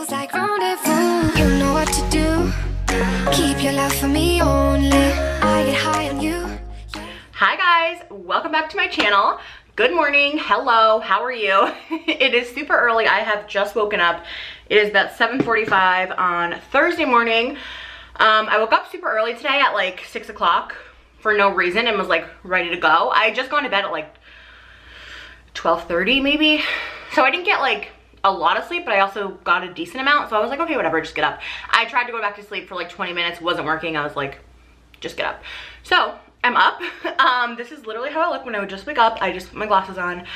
feels like rendezvous. You know what to do. Keep your love for me only. I get high on you. Hi guys, welcome back to my channel. Good morning, hello, how are you? It is super early, I have just woken up. It is about 7:45 on Thursday morning. I woke up super early today at like 6 o'clock for no reason and was like ready to go. I had just gone to bed at like 12:30 maybe. So I didn't get like a lot of sleep, but I also got a decent amount. So I was like, okay, whatever, just get up. I tried to go back to sleep for like 20 minutes, wasn't working. I was like, just get up. So I'm up. This is literally how I look when I would just wake up. I just put my glasses on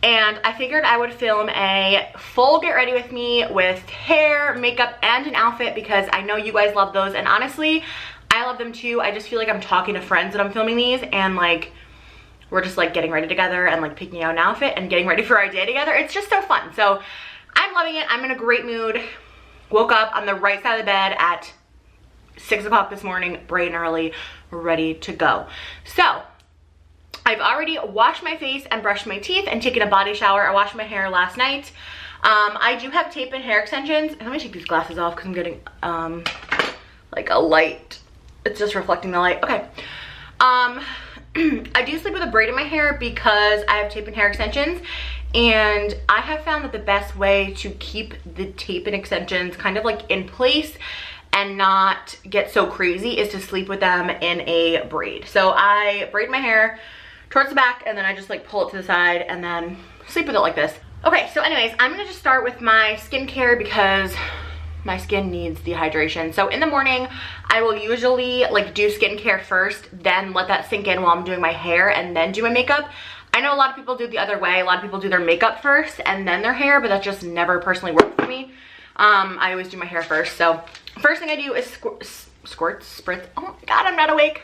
and I figured I would film a full get ready with me with hair, makeup, and an outfit because I know you guys love those. And honestly, I love them too. I just feel like I'm talking to friends when I'm filming these and like, we're just like getting ready together and like picking out an outfit and getting ready for our day together. It's just so fun. So I'm loving it. I'm in a great mood. Woke up on the right side of the bed at 6 o'clock this morning, bright and early, ready to go. So I've already washed my face and brushed my teeth and taken a body shower. I washed my hair last night. I do have tape and hair extensions. Let me take these glasses off because I'm getting like a light. It's just reflecting the light. Okay. I do sleep with a braid in my hair because I have tape and hair extensions, and I have found that the best way to keep the tape and extensions kind of like in place and not get so crazy is to sleep with them in a braid. So I braid my hair towards the back and then I just like pull it to the side and then sleep with it like this. Okay, so anyways, I'm gonna just start with my skincare because my skin needs the hydration. So in the morning, I will usually like do skincare first, then let that sink in while I'm doing my hair and then do my makeup. I know a lot of people do it the other way. A lot of people do their makeup first and then their hair, but that just never personally worked for me. I always do my hair first. So first thing I do is spritz. Oh my God, I'm not awake.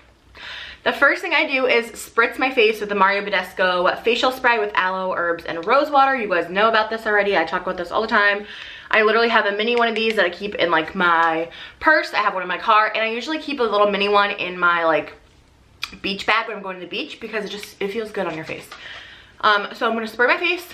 The first thing I do is spritz my face with the Mario Badescu facial spray with aloe, herbs, and rose water. You guys know about this already. I talk about this all the time. I literally have a mini one of these that I keep in like my purse. I have one in my car, and I usually keep a little mini one in my like beach bag when I'm going to the beach because it feels good on your face. So I'm gonna spray my face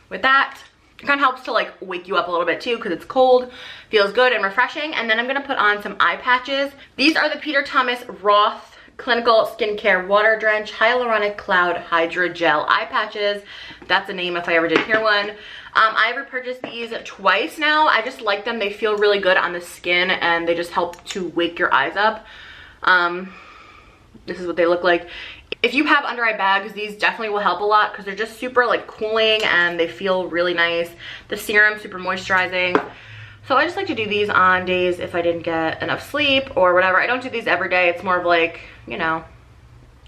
with that. It kind of helps to like wake you up a little bit too because it's cold, feels good and refreshing. And then I'm gonna put on some eye patches. These are the Peter Thomas Roth Clinical Skincare Water Drench Hyaluronic Cloud Hydra Gel eye patches. That's a name if I ever did hear one. I've repurchased these twice now. I just like them. They feel really good on the skin and they just help to wake your eyes up. This is what they look like. If you have under eye bags, these definitely will help a lot because they're just super like cooling and they feel really nice. The serum, super moisturizing. So I just like to do these on days if I didn't get enough sleep or whatever. I don't do these every day. It's more of like, you know,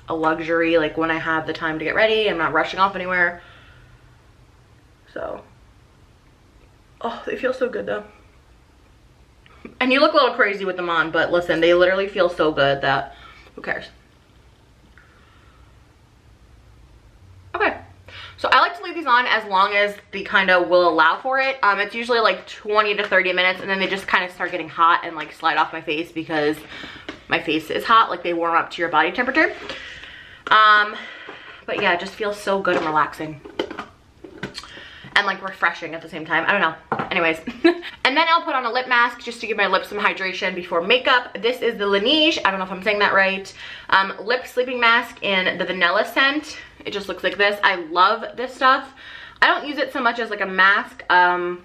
a luxury, like when I have the time to get ready. I'm not rushing off anywhere. So, oh, they feel so good though. And you look a little crazy with them on, but listen, they literally feel so good that who cares? Okay, so I like to leave these on as long as the kind of will allow for it. It's usually like 20 to 30 minutes and then they just kind of start getting hot and like slide off my face because my face is hot, like they warm up to your body temperature. But yeah, it just feels so good and relaxing and like refreshing at the same time. I don't know. Anyways, and then I'll put on a lip mask just to give my lips some hydration before makeup. This is the Laneige, I don't know if I'm saying that right, lip sleeping mask in the vanilla scent. It just looks like this. I love this stuff. I don't use it so much as like a mask. I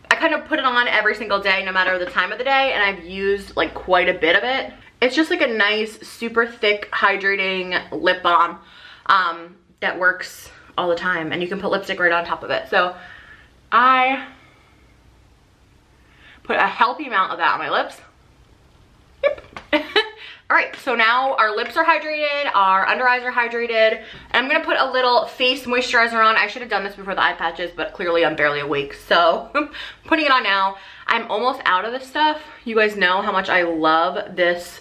kind of put it on every single day no matter the time of the day, and I've used like quite a bit of it. It's just like a nice super thick hydrating lip balm that works all the time, and you can put lipstick right on top of it. So I put a healthy amount of that on my lips. Yep. All right, so now our lips are hydrated, our under eyes are hydrated, and I'm gonna put a little face moisturizer on. I should have done this before the eye patches, but clearly I'm barely awake, so I'm putting it on now. I'm almost out of this stuff. You guys know how much I love this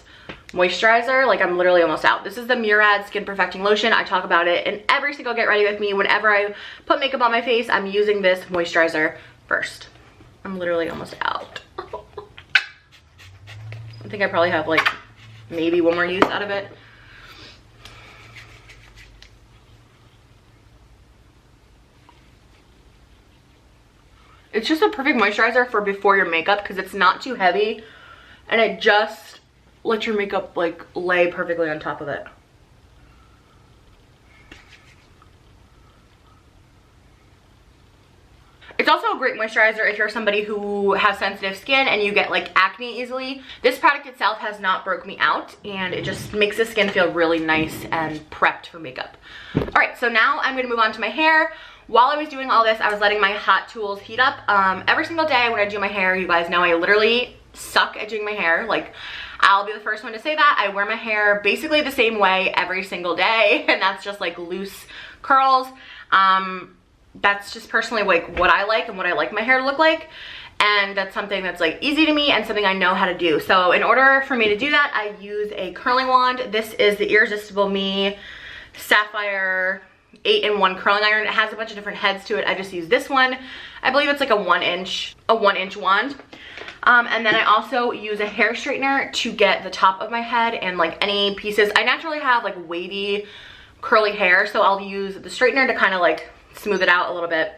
moisturizer. Like, I'm literally almost out. This is the Murad Skin Perfecting Lotion. I talk about it in every single get ready with me. Whenever I put makeup on my face, I'm using this moisturizer first. I'm literally almost out. I think I probably have like maybe one more use out of it. It's just a perfect moisturizer for before your makeup because it's not too heavy and it just lets your makeup like lay perfectly on top of it. It's also a great moisturizer if you're somebody who has sensitive skin and you get like acne easily. This product itself has not broke me out and it just makes the skin feel really nice and prepped for makeup. All right, so now I'm gonna move on to my hair. While I was doing all this, I was letting my hot tools heat up. Every single day when I do my hair, you guys know I literally suck at doing my hair. Like, I'll be the first one to say that. I wear my hair basically the same way every single day, and that's just like loose curls. That's just personally like what I like and what I like my hair to look like, and that's something that's like easy to me and something I know how to do. So in order for me to do that, I use a curling wand. This is the Irresistible Me Sapphire 8-in-1 curling iron. It has a bunch of different heads to it. I just use this one. I believe it's like a one inch wand. And then I also use a hair straightener to get the top of my head and like any pieces. I naturally have like wavy curly hair, so I'll use the straightener to kind of like smooth it out a little bit.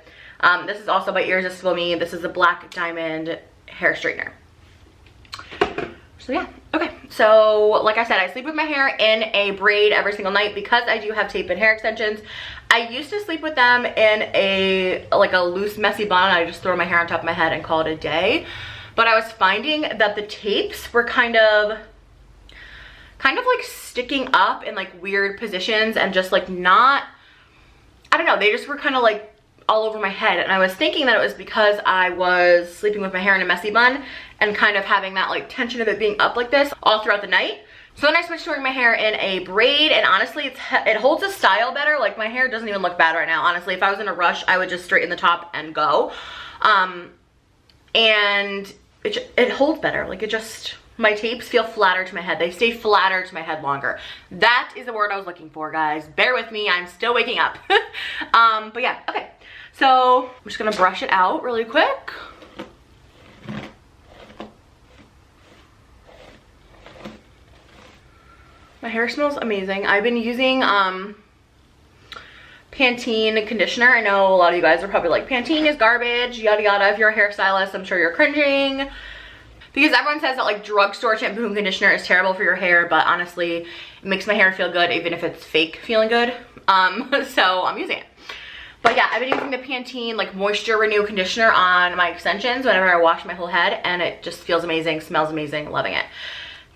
This is also by Irresistible Me. This is a black diamond hair straightener. So yeah, okay. So like I said, I sleep with my hair in a braid every single night because I do have tape and hair extensions. I used to sleep with them in a loose messy bun. I just throw my hair on top of my head and call it a day. But I was finding that the tapes were kind of like sticking up in like weird positions and just like not, I don't know, they just were kind of like all over my head. And I was thinking that it was because I was sleeping with my hair in a messy bun and kind of having that like tension of it being up like this all throughout the night. So then I switched to wearing my hair in a braid, and honestly it holds a style better. Like, my hair doesn't even look bad right now. Honestly, if I was in a rush, I would just straighten the top and go. And it holds better. Like, it just, my tapes feel flatter to my head. They stay flatter to my head longer. That is the word I was looking for, guys. Bear with me, I'm still waking up. But yeah, okay. So I'm just gonna brush it out really quick. My hair smells amazing. I've been using Pantene conditioner. I know a lot of you guys are probably like, Pantene is garbage, yada yada. If you're a hairstylist, I'm sure you're cringing, because everyone says that like drugstore shampoo and conditioner is terrible for your hair, but honestly, it makes my hair feel good even if it's fake feeling good. So I'm using it. But yeah, I've been using the Pantene like Moisture Renew conditioner on my extensions whenever I wash my whole head, and it just feels amazing, smells amazing, loving it.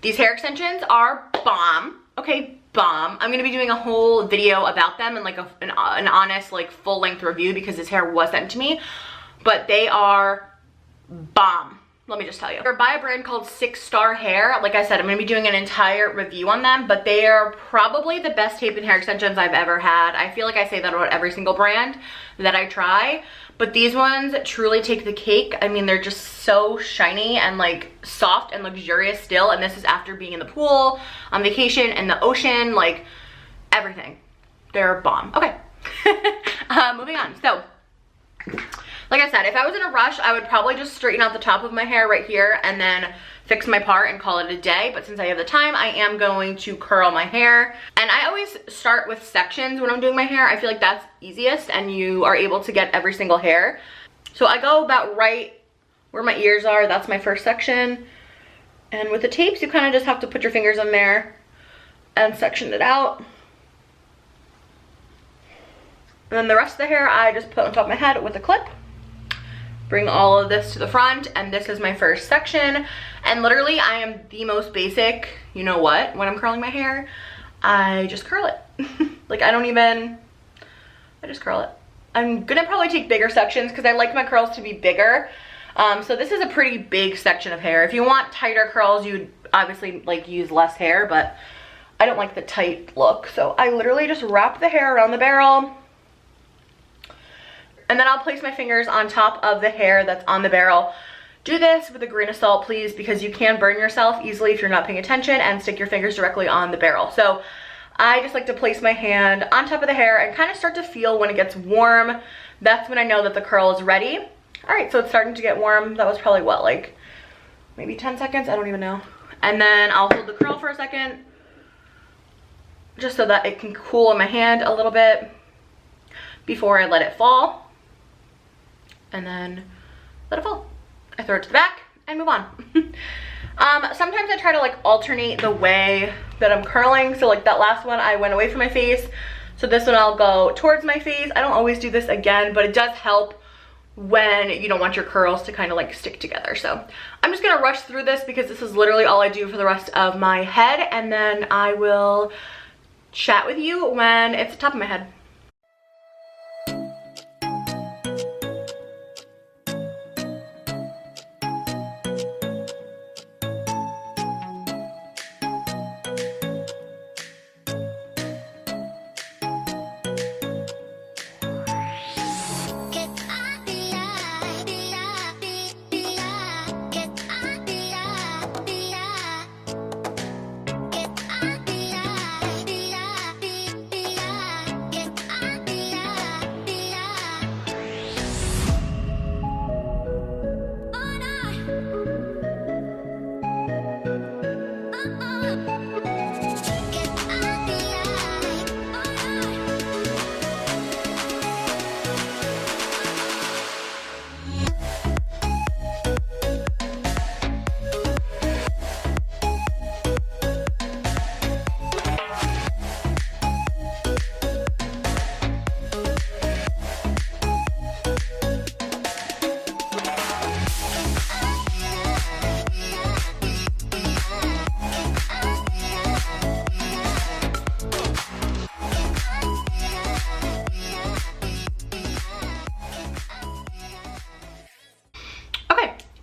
These hair extensions are bomb. Okay, bomb. I'm gonna be doing a whole video about them and like an honest like full length review because this hair was sent to me, but they are bomb. Let me just tell you. They're by a brand called 6 Star Hair. Like I said, I'm gonna be doing an entire review on them, but they are probably the best tape and hair extensions I've ever had. I feel like I say that about every single brand that I try, but these ones truly take the cake. I mean, they're just so shiny and like soft and luxurious still, and this is after being in the pool, on vacation, in the ocean, like everything. They're bomb. Okay, moving on. So, like I said, if I was in a rush, I would probably just straighten out the top of my hair right here and then fix my part and call it a day. But since I have the time, I am going to curl my hair. And I always start with sections when I'm doing my hair. I feel like that's easiest and you are able to get every single hair. So I go about right where my ears are. That's my first section. And with the tapes, you kind of just have to put your fingers in there and section it out. And then the rest of the hair, I just put on top of my head with a clip. Bring all of this to the front, and this is my first section. And literally, I am the most basic, you know what, when I'm curling my hair, I just curl it. Like, I just curl it. I'm gonna probably take bigger sections because I like my curls to be bigger. So this is a pretty big section of hair. If you want tighter curls, you'd obviously like use less hair, but I don't like the tight look. So I literally just wrap the hair around the barrel. And then I'll place my fingers on top of the hair that's on the barrel. Do this with a grain of salt, please, because you can burn yourself easily if you're not paying attention and stick your fingers directly on the barrel. So I just like to place my hand on top of the hair and kind of start to feel when it gets warm. That's when I know that the curl is ready. All right, so it's starting to get warm. That was probably what, like maybe 10 seconds? I don't even know. And then I'll hold the curl for a second just so that it can cool in my hand a little bit before I let it fall. And then let it fall. I throw it to the back and move on. Sometimes I try to like alternate the way that I'm curling. So like that last one, I went away from my face. So this one I'll go towards my face. I don't always do this again, but it does help when you don't want your curls to kind of like stick together. So I'm just gonna rush through this because this is literally all I do for the rest of my head, and then I will chat with you when it's the top of my head.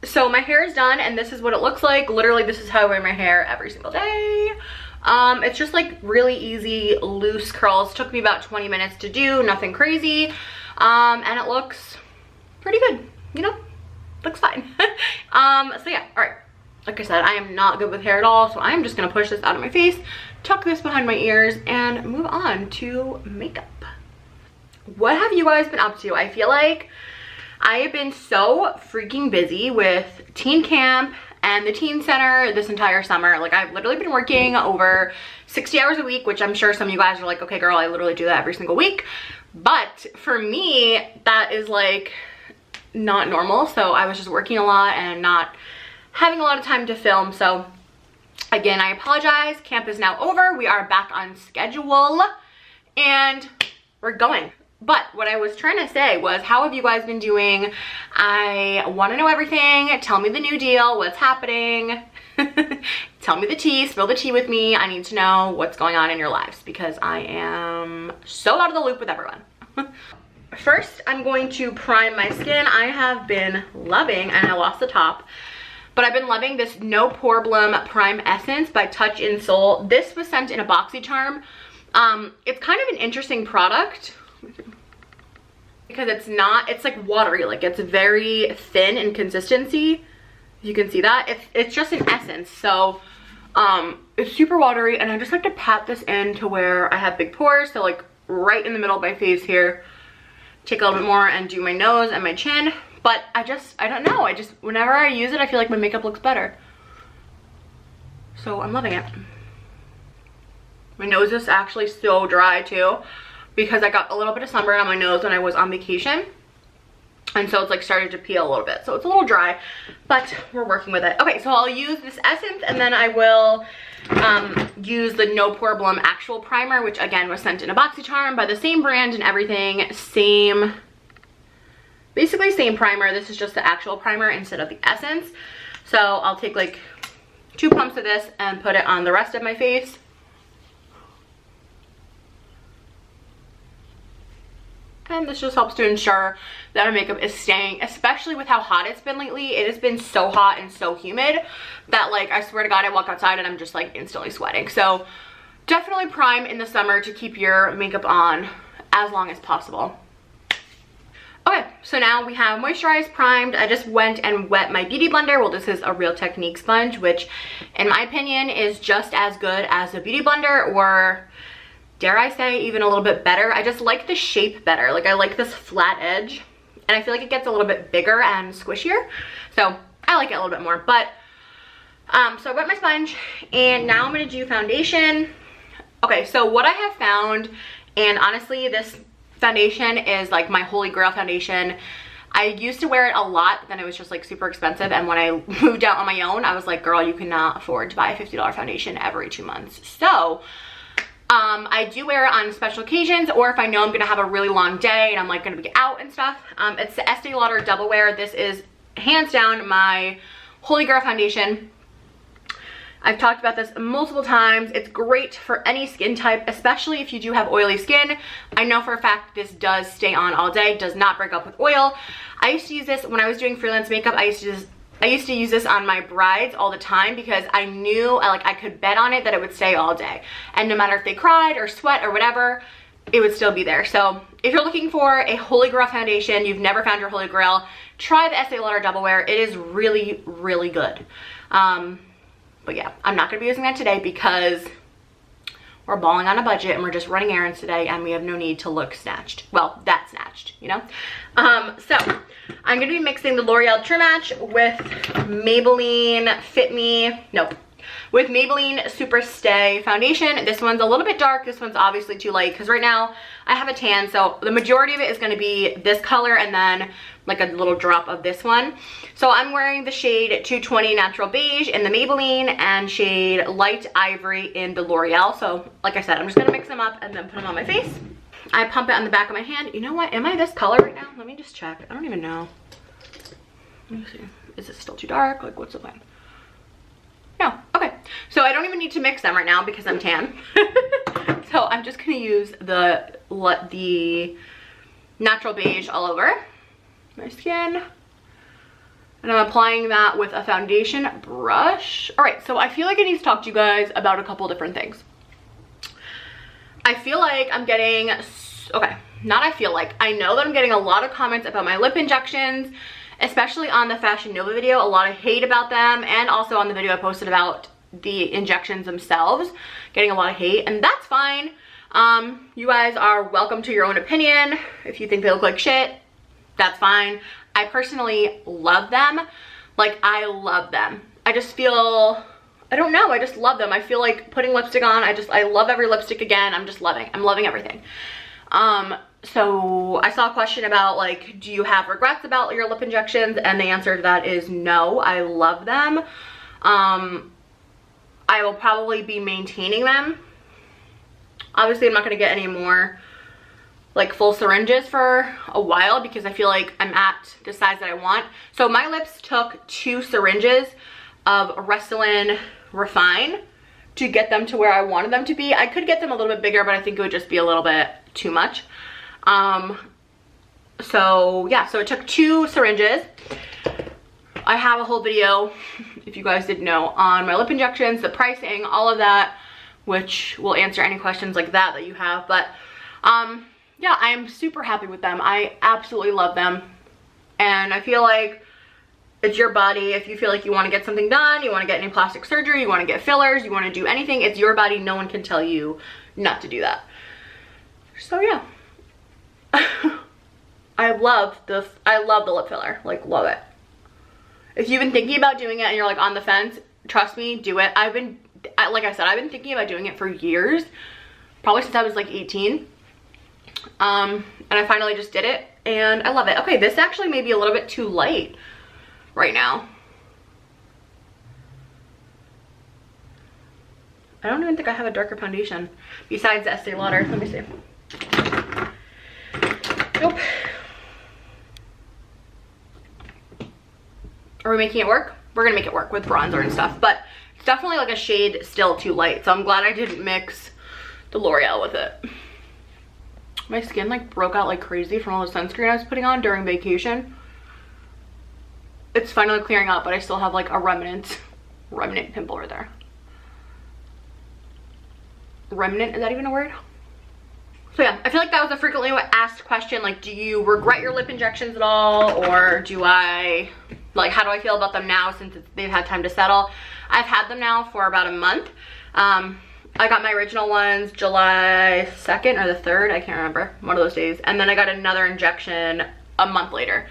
So my hair is done and this is what it looks like. Literally, this is how I wear my hair every single day. It's just like really easy, loose curls. Took me about 20 minutes to do, nothing crazy. And it looks pretty good, you know, looks fine. So yeah, all right. Like I said, I am not good with hair at all, so I'm just gonna push this out of my face, tuck this behind my ears, and move on to makeup. What have you guys been up to? I feel like I have been so freaking busy with teen camp and the teen center this entire summer. Like, I've literally been working over 60 hours a week, which I'm sure some of you guys are like, okay girl, I literally do that every single week. But for me, that is like not normal. So I was just working a lot and not having a lot of time to film. So again, I apologize. Camp is now over. We are back on schedule and we're going. But what I was trying to say was, how have you guys been doing? I want to know everything. Tell me the new deal. What's happening? Tell me the tea. Spill the tea with me. I need to know what's going on in your lives because I am so out of the loop with everyone. First, I'm going to prime my skin. I have been loving, and I lost the top, but I've been loving this No Problem Prime Essence by Touch in Soul. This was sent in a BoxyCharm. It's kind of an interesting product because it's like watery, like it's very thin in consistency. You can see that it's just an essence, so it's super watery, and I just like to pat this in to where I have big pores, so like right in the middle of my face here. Take a little bit more and do my nose and my chin, but I don't know, whenever I use it, I feel like my makeup looks better, so I'm loving it. My nose is actually so dry too, because I got a little bit of sunburn on my nose when I was on vacation, and so it's like started to peel a little bit, so it's a little dry, but we're working with it. Okay, so I'll use this essence, and then I will use the No Problem Actual Primer, which again was sent in a BoxyCharm by the same brand and everything. Basically same primer. This is just the actual primer instead of the essence. So I'll take like 2 pumps of this and put it on the rest of my face. And this just helps to ensure that our makeup is staying, especially with how hot it's been lately. It has been so hot and so humid that, like, I swear to God, I walk outside and I'm just like instantly sweating. So definitely prime in the summer to keep your makeup on as long as possible. Okay, so now we have moisturized, primed. I just went and wet my beauty blender. Well, this is a Real Technique sponge, which in my opinion is just as good as a beauty blender, or dare I say even a little bit better. I just like the shape better. Like, I like this flat edge, and I feel like it gets a little bit bigger and squishier, so I like it a little bit more. But so I wet my sponge, and now I'm gonna do foundation. Okay, so what I have found, and honestly this foundation is like my holy grail foundation. I used to wear it a lot, but then it was just like super expensive. And when I moved out on my own, I was like, girl, you cannot afford to buy a $50 foundation every 2 months. So I do wear it on special occasions, or if I know I'm gonna have a really long day and I'm like gonna be out and stuff. It's the Estee Lauder Double Wear. This is hands down my holy grail foundation. I've talked about this multiple times. It's great for any skin type, especially if you do have oily skin. I know for a fact this does stay on all day, does not break up with oil. I used to use this when I was doing freelance makeup. I used to use this on my brides all the time because I knew I could bet on it that it would stay all day. And no matter if they cried or sweat or whatever, it would still be there. So if you're looking for a holy grail foundation, you've never found your holy grail, try the Estee Lauder Double Wear. It is really, really good. But yeah, I'm not gonna be using that today because we're balling on a budget and we're just running errands today and we have no need to look snatched. Well, that snatched, you know? So I'm gonna be mixing the L'Oreal True Match with Maybelline Fit Me, nope, with Maybelline Super Stay foundation. This one's a little bit dark. This one's obviously too light because right now I have a tan, so the majority of it is gonna be this color and then like a little drop of this one. So I'm wearing the shade 220 Natural Beige in the Maybelline and shade Light Ivory in the L'Oreal. So like I said, I'm just gonna mix them up and then put them on my face. I pump it on the back of my hand. You know what, am I this color right now? Let me just check. I don't even know. Let me see, is it still too dark? Like, what's the plan? No, okay. So I don't even need to mix them right now because I'm tan. So I'm just gonna use the Natural Beige all over my skin. And I'm applying that with a foundation brush. All right, so I feel like I need to talk to you guys about a couple different things. I feel like I'm getting, okay, not I feel like, I know that I'm getting a lot of comments about my lip injections, especially on the Fashion Nova video, a lot of hate about them, and also on the video I posted about the injections themselves, getting a lot of hate, and that's fine. You guys are welcome to your own opinion. If you think they look like shit, that's fine. I personally love them. Like, I love them. I just feel, I don't know, I just love them. I feel like putting lipstick on, I love every lipstick again. I'm loving everything. So I saw a question about like, do you have regrets about your lip injections? And the answer to that is no, I love them. I will probably be maintaining them. Obviously, I'm not gonna get any more like full syringes for a while because I feel like I'm at the size that I want. So my lips took 2 syringes of Restylane Refine to get them to where I wanted them to be. I could get them a little bit bigger, but I think it would just be a little bit too much. So yeah, so it took 2 syringes. I have a whole video, if you guys didn't know, on my lip injections, the pricing, all of that, which will answer any questions like that you have. But yeah, I am super happy with them. I absolutely love them. And I feel like it's your body. If you feel like you want to get something done, you want to get any plastic surgery, you want to get fillers, you want to do anything, it's your body. No one can tell you not to do that. So yeah. I love the lip filler. Like, love it. If you've been thinking about doing it and you're like on the fence, trust me, do it. Like I said, I've been thinking about doing it for years, probably since I was like 18. And I finally just did it and I love it. Okay, this actually may be a little bit too light right now. I don't even think I have a darker foundation besides the Estee Lauder. Let me see. Nope. Are we making it work? We're gonna make it work with bronzer and stuff, but it's definitely like a shade still too light. So I'm glad I didn't mix the L'Oreal with it. My skin like broke out like crazy from all the sunscreen I was putting on during vacation. It's finally clearing up, but I still have like a remnant pimple right there. Remnant, is that even a word? So yeah, I feel like that was a frequently asked question, like, do you regret your lip injections at all, or do I, like, how do I feel about them now since they've had time to settle? I've had them now for about a month. I got my original ones July 2nd or the 3rd, I can't remember, one of those days, and then I got another injection a month later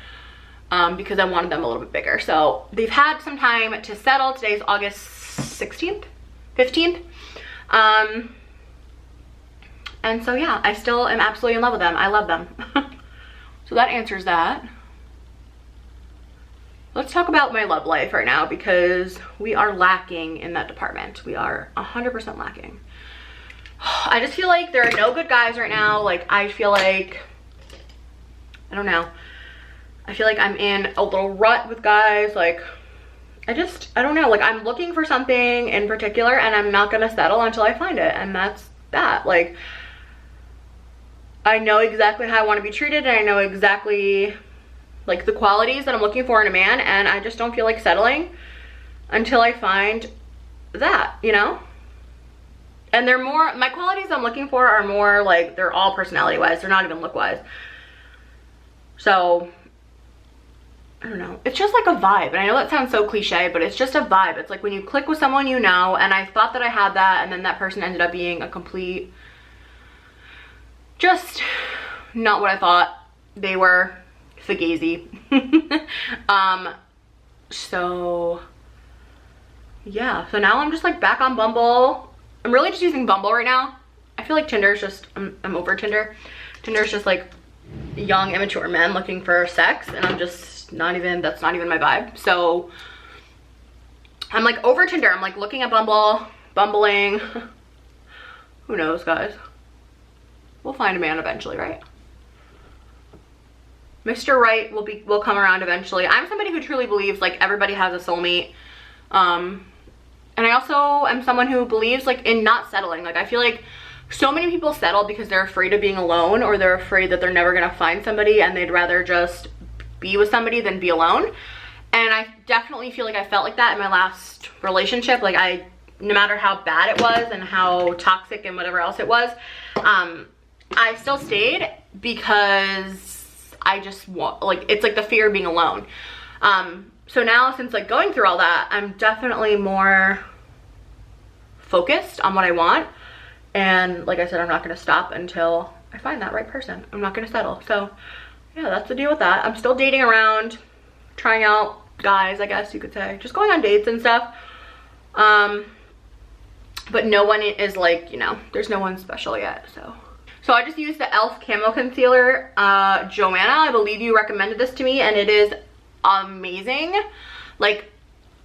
because I wanted them a little bit bigger. So they've had some time to settle. Today's August 16th, 15th. And so yeah, I still am absolutely in love with them. I love them. So that answers that. let's talk about my love life right now, because we are lacking in that department. We are 100% lacking. I just feel like there are no good guys right now. Like, I feel like, I don't know. I feel like I'm in a little rut with guys. Like, I don't know. Like, I'm looking for something in particular and I'm not gonna settle until I find it. And that's that. Like, I know exactly how I want to be treated, and I know exactly like the qualities that I'm looking for in a man, and I just don't feel like settling until I find that, you know? And they're more, my qualities I'm looking for are more like, they're all personality wise, they're not even look wise. So I don't know, it's just like a vibe. And I know that sounds so cliche, but it's just a vibe. It's like when you click with someone, you know. And I thought that I had that, and then that person ended up being a complete, just not what I thought they were. Fugazi. So yeah, so now I'm just like back on Bumble. I'm really just using Bumble right now. I feel like Tinder's just, I'm over Tinder. Tinder's just like young immature men looking for sex, and I'm just not even, that's not even my vibe. So I'm like over Tinder. I'm like looking at Bumble, bumbling. Who knows, guys? We'll find a man eventually, right? Mr. Right will come around eventually. I'm somebody who truly believes like everybody has a soulmate. And I also am someone who believes like in not settling. Like, I feel like so many people settle because they're afraid of being alone, or they're afraid that they're never gonna find somebody, and they'd rather just be with somebody than be alone. And I definitely feel like I felt like that in my last relationship. Like, no matter how bad it was and how toxic and whatever else it was, I still stayed because I just want, like, it's like the fear of being alone. So now, since like going through all that, I'm definitely more focused on what I want. And like I said, I'm not gonna stop until I find that right person. I'm not gonna settle. So yeah, that's the deal with that. I'm still dating around, trying out guys, I guess you could say, just going on dates and stuff. But no one is like, you know, there's no one special yet. So I just used the e.l.f. Camo Concealer. Joanna, I believe you recommended this to me, and it is amazing. Like,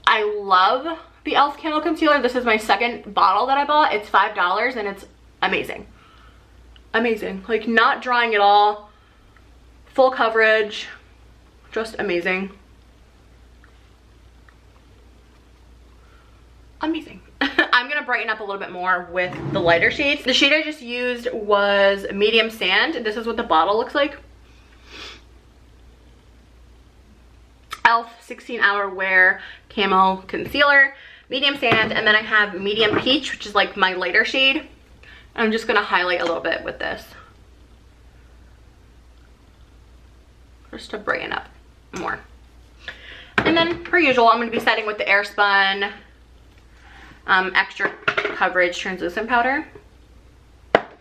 I love the e.l.f. Camo Concealer. This is my second bottle that I bought. It's $5 and it's amazing. Amazing. Like, not drying at all. Full coverage. Just amazing. Amazing. I'm gonna brighten up a little bit more with the lighter shades. The shade I just used was Medium Sand. This is what the bottle looks like. e.l.f. 16-Hour Wear Camo Concealer, Medium Sand, and then I have Medium Peach, which is like my lighter shade. I'm just gonna highlight a little bit with this, just to brighten up more. And then, per usual, I'm gonna be setting with the Airspun Extra Coverage Translucent Powder. Did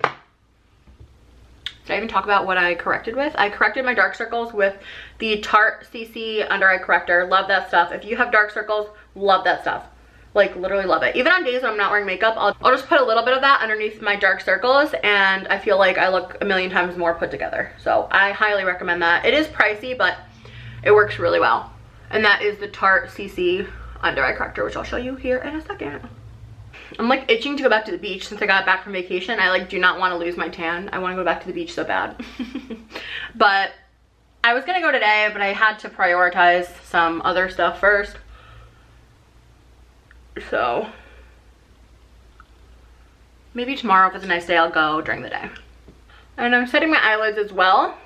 I even talk about what I corrected with? I corrected my dark circles with the Tarte CC Under Eye Corrector. Love that stuff. If you have dark circles, love that stuff. Like, literally love it. Even on days when I'm not wearing makeup, I'll just put a little bit of that underneath my dark circles, and I feel like I look a million times more put together. So I highly recommend that. It is pricey, but it works really well. And that is the Tarte CC Under Eye Corrector, which I'll show you here in a second. I'm like itching to go back to the beach since I got back from vacation. I like do not want to lose my tan. I want to go back to the beach so bad. But I was gonna go today, but I had to prioritize some other stuff first. So maybe tomorrow, if it's a nice day, I'll go during the day. And I'm setting my eyelids as well,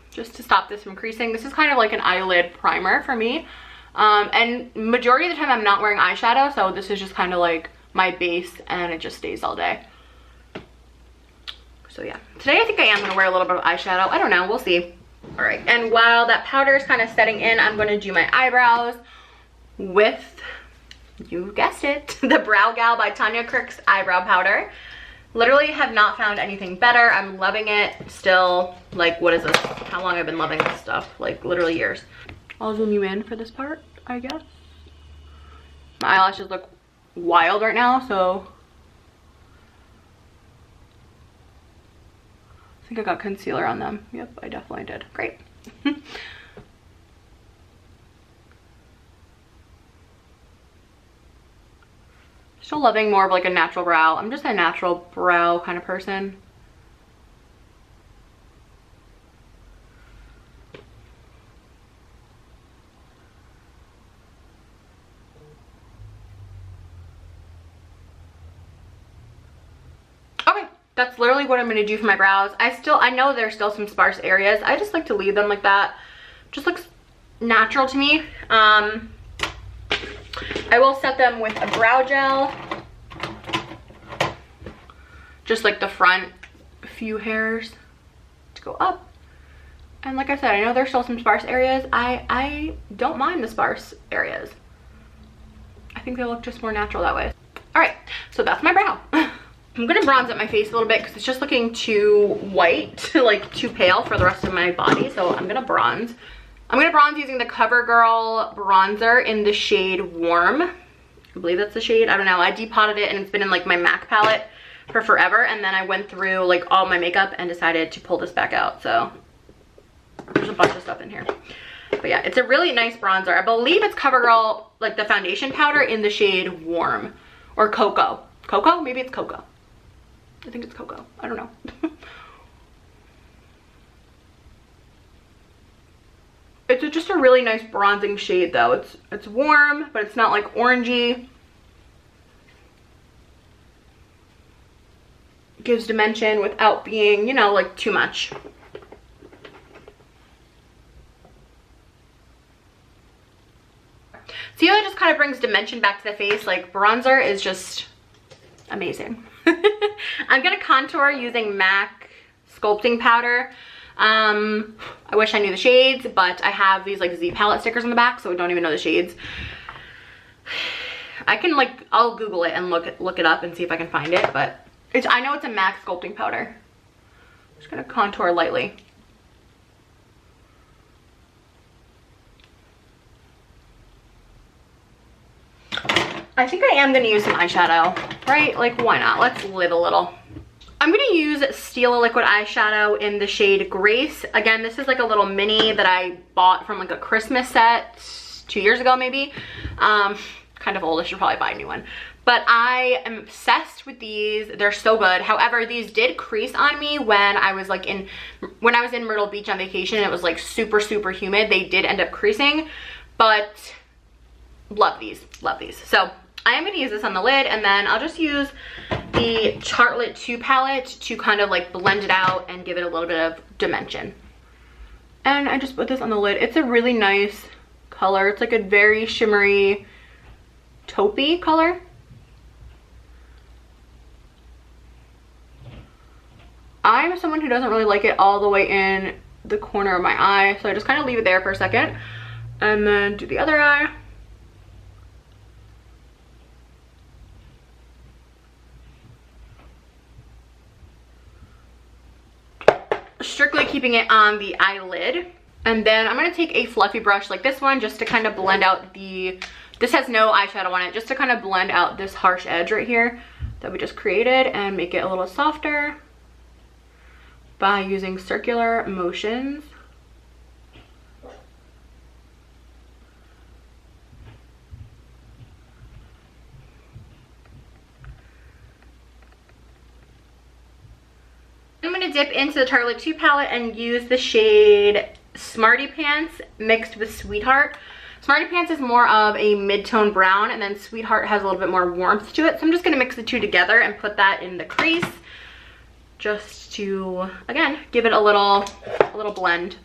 just to stop this from creasing. This is kind of like an eyelid primer for me. And majority of the time I'm not wearing eyeshadow, so this is just kind of like my base, and it just stays all day. So yeah, today I think I am gonna wear a little bit of eyeshadow. I don't know, we'll see. All right, and while that powder is kind of setting in, I'm gonna do my eyebrows with, you guessed it, the Brow Gal by Tanya Kirk's eyebrow powder. Literally have not found anything better. I'm loving it still. Like, what is this? How long I've been loving this stuff? Like, literally years. I'll zoom you in for this part, I guess. My eyelashes look wild right now, so I think I got concealer on them. Yep, I definitely did. Great. Still loving more of like a natural brow. I'm just a natural brow kind of person. Okay, that's literally what I'm gonna do for my brows. I know there's still some sparse areas. I just like to leave them like that. Just looks natural to me. I will set them with a brow gel. Just like the front few hairs to go up. And like I said, I know there's still some sparse areas. I don't mind the sparse areas. I think they look just more natural that way. All right, so that's my brow. I'm gonna bronze up my face a little bit because it's just looking too white, like too pale for the rest of my body. So I'm gonna bronze. I'm gonna bronze using the CoverGirl bronzer in the shade Warm. I believe that's the shade, I don't know. I depotted it and it's been in like my MAC palette for forever, and then I went through like all my makeup and decided to pull this back out. So there's a bunch of stuff in here. But yeah, it's a really nice bronzer. I believe it's CoverGirl, like the foundation powder in the shade Warm or Cocoa. Cocoa? Maybe it's Cocoa. I think it's Cocoa. I don't know. It's just a really nice bronzing shade though. It's warm, but it's not like orangey. It gives dimension without being, you know, like too much. See how it just kind of brings dimension back to the face? Like bronzer is just amazing. I'm gonna contour using MAC sculpting powder. I wish I knew the shades, but I have these like Z palette stickers on the back, so I don't even know the shades. I can like, I'll Google it and look it up and see if I can find it, but I know it's a MAC sculpting powder. I'm just gonna contour lightly. I think I am gonna use some eyeshadow, right? Like, why not? Let's live a little. I'm gonna use Stila liquid eyeshadow in the shade Grace. Again, this is like a little mini that I bought from like a Christmas set 2 years ago maybe. Kind of old, I should probably buy a new one. But I am obsessed with these. They're so good. However, these did crease on me when I was like when I was in Myrtle Beach on vacation and it was like super, super humid. They did end up creasing, but love these, love these. So I am gonna use this on the lid, and then I'll just use the Charlotte 2 palette to kind of like blend it out and give it a little bit of dimension. And I just put this on the lid. It's a really nice color. It's like a very shimmery taupey color. I'm someone who doesn't really like it all the way in the corner of my eye, so I just kind of leave it there for a second and then do the other eye. Strictly keeping it on the eyelid. And then I'm going to take a fluffy brush like this one just to kind of blend out this has no eyeshadow on it, just to kind of blend out this harsh edge right here that we just created and make it a little softer by using circular motions. I'm going to dip into the Charlotte 2 palette and use the shade Smarty Pants mixed with Sweetheart. Smarty Pants is more of a mid-tone brown, and then Sweetheart has a little bit more warmth to it. So I'm just going to mix the two together and put that in the crease just to, again, give it a little blend.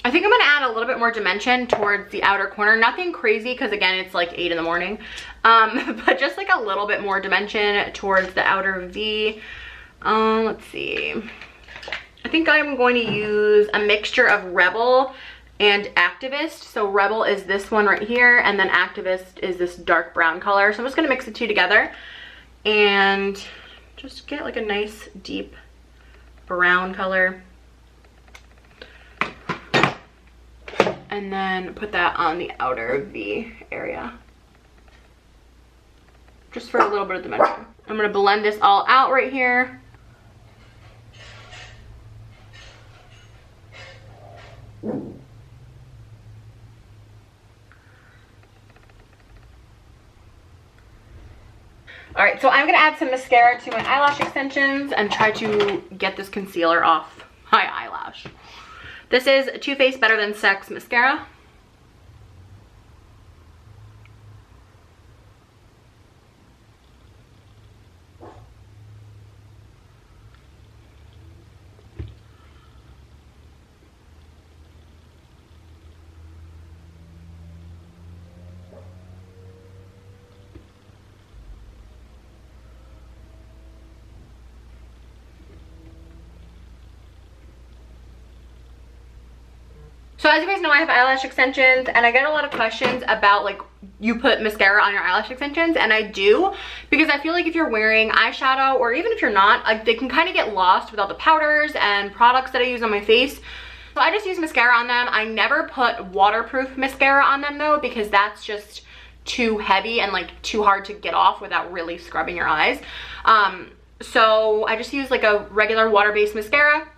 I think I'm going to add a little bit more dimension towards the outer corner. Nothing crazy because, again, it's like 8 in the morning. But just like a little bit more dimension towards the outer V. Let's see. I think I'm going to use a mixture of Rebel and Activist. So Rebel is this one right here, and then Activist is this dark brown color. So I'm just going to mix the two together and just get like a nice deep brown color. And then put that on the outer V area. just for a little bit of dimension. I'm gonna blend this all out right here. All right, so I'm gonna add some mascara to my eyelash extensions and try to get this concealer off my eyelash. This is Too Faced Better Than Sex mascara. So as you guys know, I have eyelash extensions and I get a lot of questions about like you put mascara on your eyelash extensions, and I do, because I feel like if you're wearing eyeshadow, or even if you're not, like they can kind of get lost with all the powders and products that I use on my face. So I just use mascara on them. I never put waterproof mascara on them though, because that's just too heavy and like too hard to get off without really scrubbing your eyes. So I just use like a regular water-based mascara.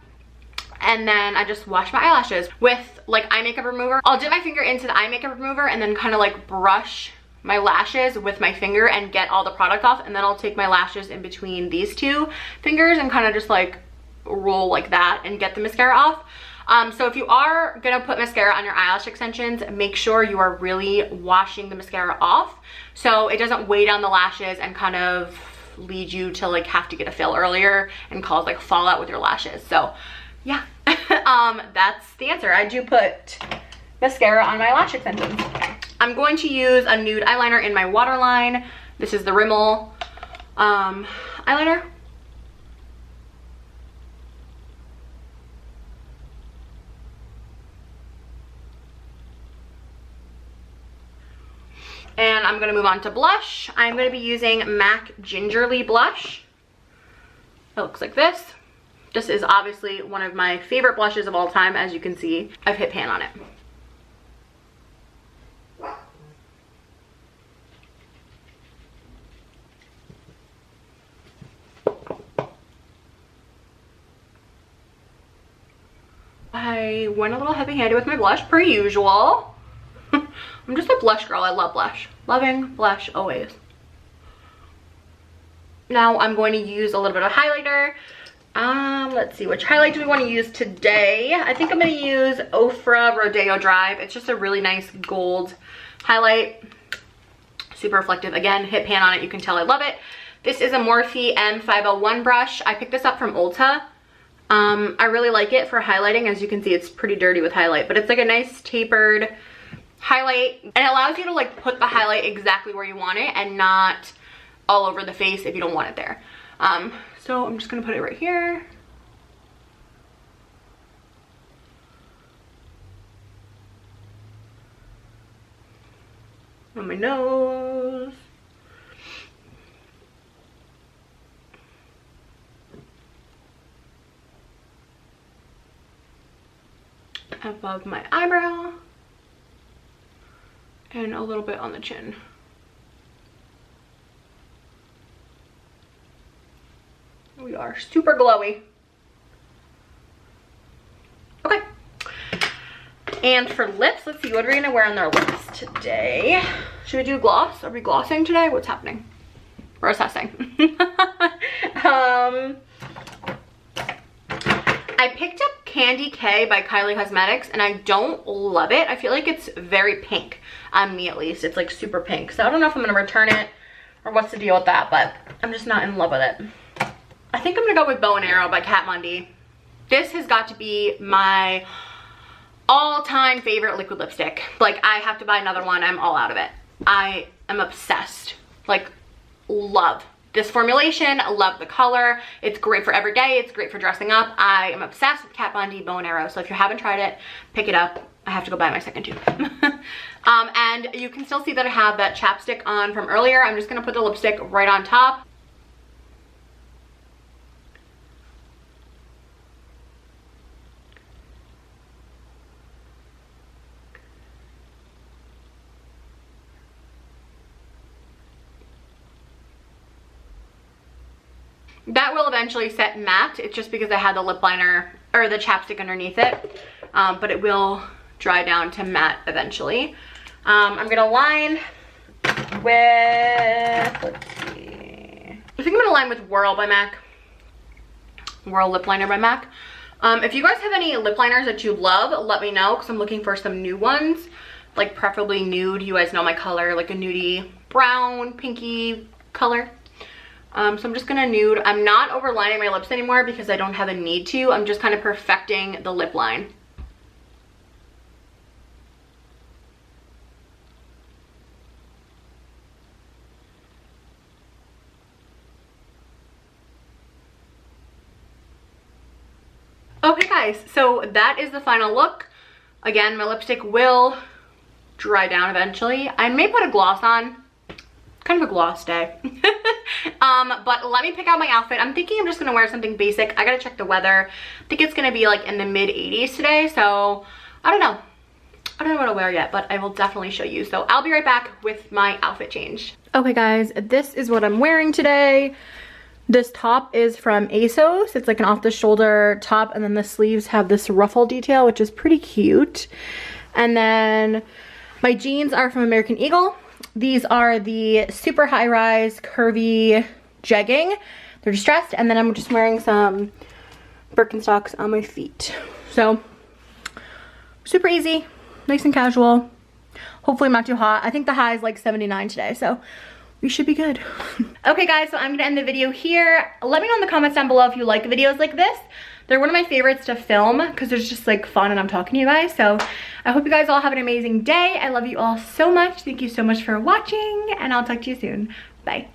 And then I just wash my eyelashes with like eye makeup remover. I'll dip my finger into the eye makeup remover and then kind of like brush my lashes with my finger and get all the product off. And then I'll take my lashes in between these two fingers and kind of just like roll like that and get the mascara off. So if you are gonna put mascara on your eyelash extensions, make sure you are really washing the mascara off so it doesn't weigh down the lashes and kind of lead you to like have to get a fill earlier and cause like fallout with your lashes. So yeah, that's the answer. I do put mascara on my lash extensions. I'm going to use a nude eyeliner in my waterline. This is the Rimmel eyeliner. And I'm gonna move on to blush. I'm gonna be using MAC Gingerly blush. It looks like this. This is obviously one of my favorite blushes of all time. As you can see, I've hit pan on it. I went a little heavy-handed with my blush, per usual. I'm just a blush girl. I love blush. Loving blush always. Now I'm going to use a little bit of highlighter. Let's see, which highlight do we want to use today? I think I'm going to use Ofra Rodeo Drive. It's just a really nice gold highlight. Super reflective. Again, hit pan on it. You can tell I love it. This is a Morphe M501 brush. I picked this up from Ulta. I really like it for highlighting. As you can see, it's pretty dirty with highlight, but it's like a nice tapered highlight, and it allows you to like put the highlight exactly where you want it and not all over the face if you don't want it there. So I'm just gonna put it right here. On my nose. Above my eyebrow. And a little bit on the chin. We are super glowy. Okay. And for lips, let's see, what are we gonna wear on our lips today? Should we do gloss? Are we glossing today? What's happening? We're assessing. I picked up Candy K by Kylie Cosmetics and I don't love it. I feel like it's very pink, on me at least. It's like super pink. So I don't know if I'm gonna return it or what's the deal with that, but I'm just not in love with it. I think I'm gonna go with Bow and Arrow by Kat Von D. This has got to be my all-time favorite liquid lipstick. Like, I have to buy another one. I'm all out of it. I am obsessed. Like, love this formulation. Love the color. It's great for every day. It's great for dressing up. I am obsessed with Kat Von D Bow and Arrow. So if you haven't tried it, pick it up. I have to go buy my second tube. And you can still see that I have that chapstick on from earlier. I'm just gonna put the lipstick right on top. That will eventually set matte. It's just because I had the lip liner or the chapstick underneath it. But it will dry down to matte eventually. I'm gonna line with, let's see. I think I'm gonna line with Whirl by MAC. Whirl lip liner by MAC. If you guys have any lip liners that you love, let me know, because I'm looking for some new ones. Like preferably nude. You guys know my color, like a nudie brown, pinky color. So I'm just gonna nude. I'm not overlining my lips anymore because I don't have a need to. I'm just kind of perfecting the lip line. Okay guys, so that is the final look. Again, my lipstick will dry down eventually. I may put a gloss on. Kind of a gloss day. But let me pick out my outfit. I'm thinking I'm just gonna wear something basic. I gotta check the weather. I think it's gonna be like in the mid 80s today, so I don't know. I don't know what to wear yet, but I will definitely show you. So I'll be right back with my outfit change. Okay guys, this is what I'm wearing today. This top is from ASOS. It's like an off-the-shoulder top, and then the sleeves have this ruffle detail, which is pretty cute. And then my jeans are from American Eagle. These are the super high-rise curvy jegging. They're distressed, and then I'm just wearing some Birkenstocks on my feet. So super easy, nice and casual. Hopefully I'm not too hot. I think the high is like 79 today, so we should be good. Okay guys, so I'm gonna end the video here. Let me know in the comments down below if you like videos like this. They're one of my favorites to film because they're just like fun and I'm talking to you guys. So I hope you guys all have an amazing day. I love you all so much. Thank you so much for watching, and I'll talk to you soon. Bye.